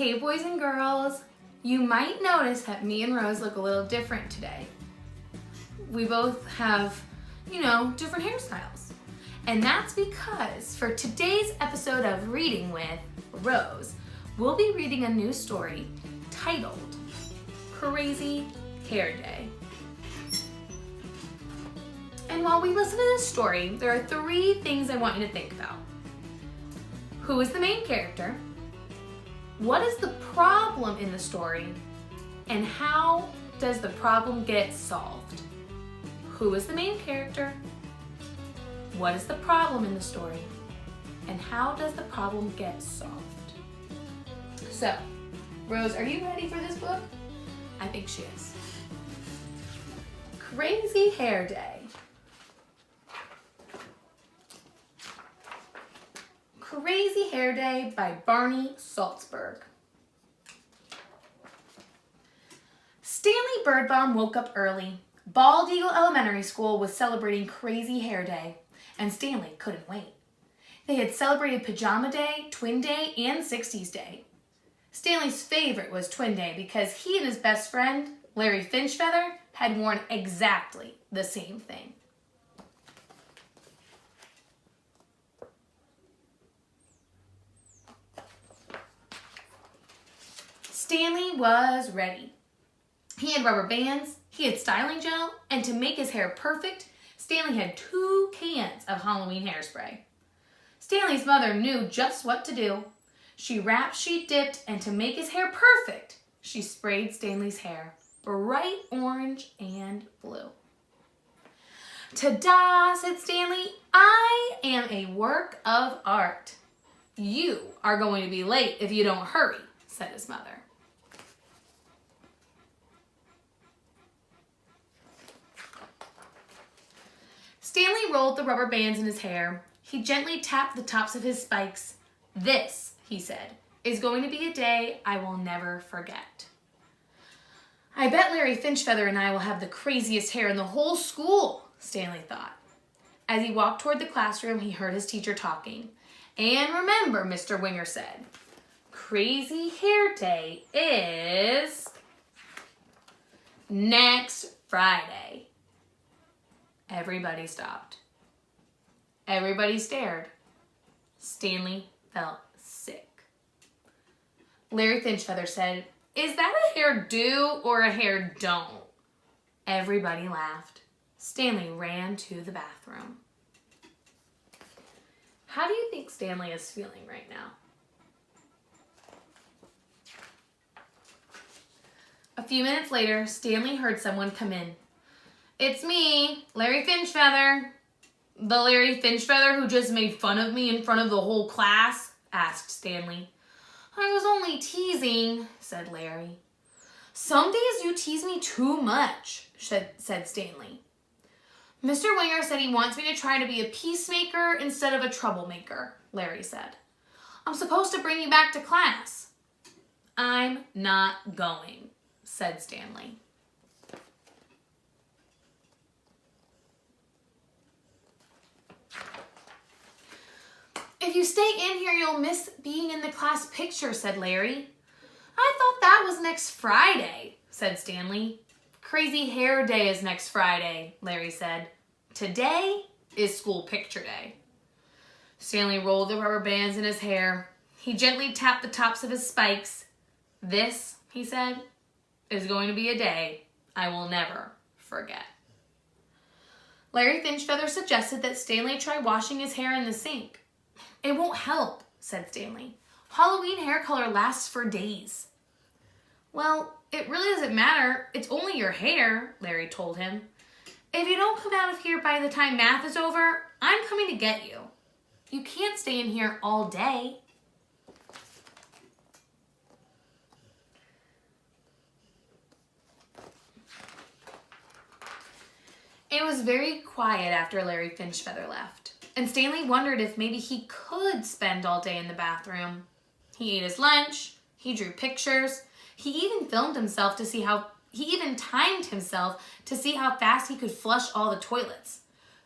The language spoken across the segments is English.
Hey boys and girls, you might notice that me and Rose look a little different today. We both have, different hairstyles. And that's because for today's episode of Reading with Rose, we'll be reading a new story titled Crazy Hair Day. And while we listen to this story, there are 3 things I want you to think about. Who is the main character? What is the problem in the story? And how does the problem get solved? Who is the main character? What is the problem in the story? And how does the problem get solved? So, Rose, are you ready for this book? I think she is. Crazy Hair Day. Crazy Hair Day by Barney Saltzberg. Stanley Birdbaum woke up early. Bald Eagle Elementary School was celebrating Crazy Hair Day, and Stanley couldn't wait. They had celebrated Pajama Day, Twin Day, and 60s Day. Stanley's favorite was Twin Day because he and his best friend, Larry Finchfeather, had worn exactly the same thing. Stanley was ready. He had rubber bands, he had styling gel, and to make his hair perfect, Stanley had 2 cans of Halloween hairspray. Stanley's mother knew just what to do. She wrapped, she dipped, and to make his hair perfect, she sprayed Stanley's hair bright orange and blue. Ta-da, said Stanley. I am a work of art. You are going to be late if you don't hurry, said his mother. Stanley rolled the rubber bands in his hair. He gently tapped the tops of his spikes. This, he said, is going to be a day I will never forget. I bet Larry Finchfeather and I will have the craziest hair in the whole school, Stanley thought. As he walked toward the classroom, he heard his teacher talking. And remember, Mr. Winger said, Crazy Hair Day is next Friday. Everybody stopped. Everybody stared. Stanley felt sick. Larry Finchfeather said, Is that a hair do or a hair don't? Everybody laughed. Stanley ran to the bathroom. How do you think Stanley is feeling right now? A few minutes later, Stanley heard someone come in. It's me, Larry Finchfeather. The Larry Finchfeather who just made fun of me in front of the whole class? Asked Stanley. I was only teasing, said Larry. Some days you tease me too much, said Stanley. Mr. Winger said he wants me to try to be a peacemaker instead of a troublemaker, Larry said. I'm supposed to bring you back to class. I'm not going, said Stanley. If you stay in here, you'll miss being in the class picture, said Larry. I thought that was next Friday, said Stanley. Crazy Hair Day is next Friday, Larry said. Today is school picture day. Stanley rolled the rubber bands in his hair. He gently tapped the tops of his spikes. This, he said, is going to be a day I will never forget. Larry Finchfeather suggested that Stanley try washing his hair in the sink. It won't help, said Stanley. Halloween hair color lasts for days. Well, it really doesn't matter. It's only your hair, Larry told him. If you don't come out of here by the time math is over, I'm coming to get you. You can't stay in here all day. It was very quiet after Larry Finchfeather left, and Stanley wondered if maybe he could spend all day in the bathroom. He ate his lunch, he drew pictures, he even timed himself to see how fast he could flush all the toilets.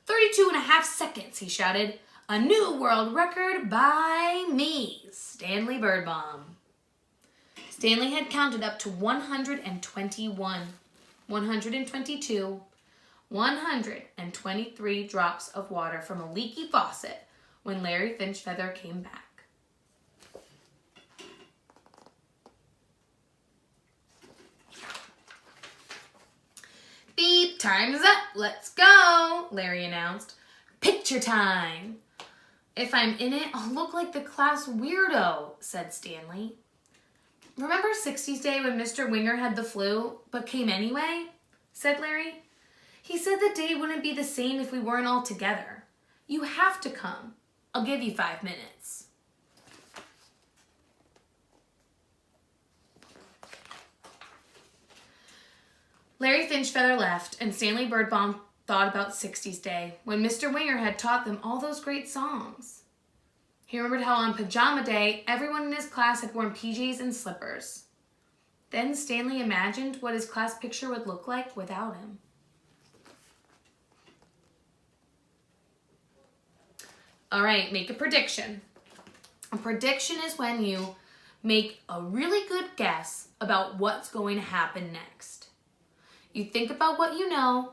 32.5 seconds, he shouted. A new world record by me, Stanley Birdbaum. Stanley had counted up to 121, 122, 123 drops of water from a leaky faucet when Larry Finchfeather came back. Beep, time's up, let's go, Larry announced. Picture time. If I'm in it, I'll look like the class weirdo, said Stanley. Remember 60s Day when Mr. Winger had the flu, but came anyway? Said Larry. He said the day wouldn't be the same if we weren't all together. You have to come. I'll give you 5 minutes. Larry Finchfeather left, and Stanley Birdbaum thought about 60s Day, when Mr. Winger had taught them all those great songs. He remembered how on Pajama Day, everyone in his class had worn PJs and slippers. Then Stanley imagined what his class picture would look like without him. All right, make a prediction. A prediction is when you make a really good guess about what's going to happen next. You think about what you know,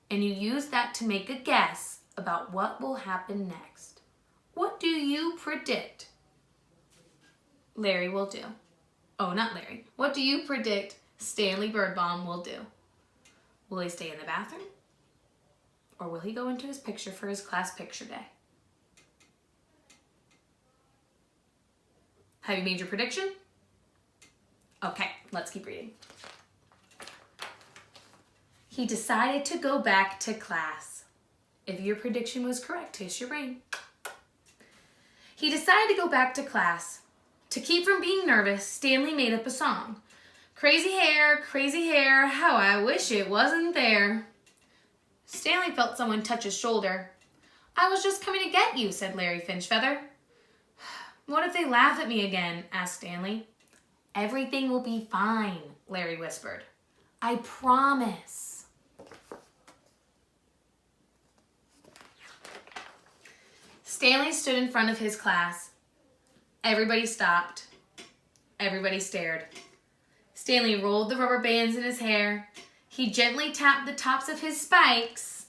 and you use that to make a guess about what will happen next. What do you predict Larry will do? Oh, not Larry. What do you predict Stanley Birdbaum will do? Will he stay in the bathroom? Or will he go into his picture for his class picture day? Have you made your prediction? Okay, let's keep reading. He decided to go back to class. If your prediction was correct, taste your brain. He decided to go back to class. To keep from being nervous, Stanley made up a song. Crazy hair, how I wish it wasn't there. Stanley felt someone touch his shoulder. I was just coming to get you, said Larry Finchfeather. What if they laugh at me again, asked Stanley. Everything will be fine, Larry whispered. I promise. Stanley stood in front of his class. Everybody stopped. Everybody stared. Stanley rolled the rubber bands in his hair. He gently tapped the tops of his spikes.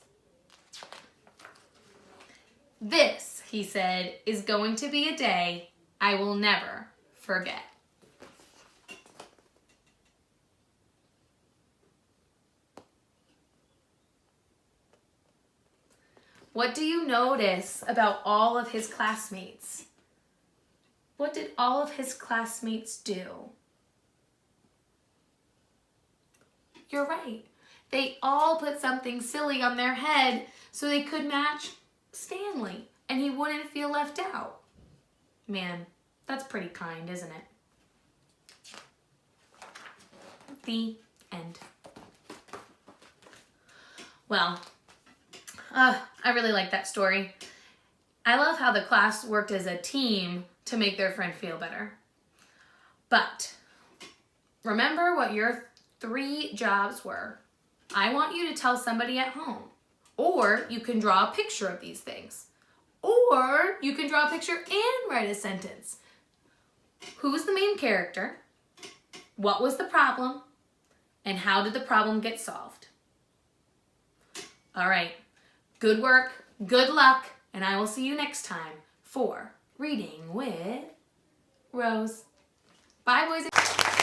This, he said, is going to be a day I will never forget. What do you notice about all of his classmates? What did all of his classmates do? You're right. They all put something silly on their head so they could match Stanley and he wouldn't feel left out. Man, that's pretty kind, isn't it? The end. Well, I really like that story. I love how the class worked as a team to make their friend feel better. But remember what your 3 jobs were. I want you to tell somebody at home. Or you can draw a picture of these things. Or you can draw a picture and write a sentence. Who's the main character? What was the problem? And how did the problem get solved? All right. Good work, good luck, and I will see you next time for Reading with Rose. Bye, boys.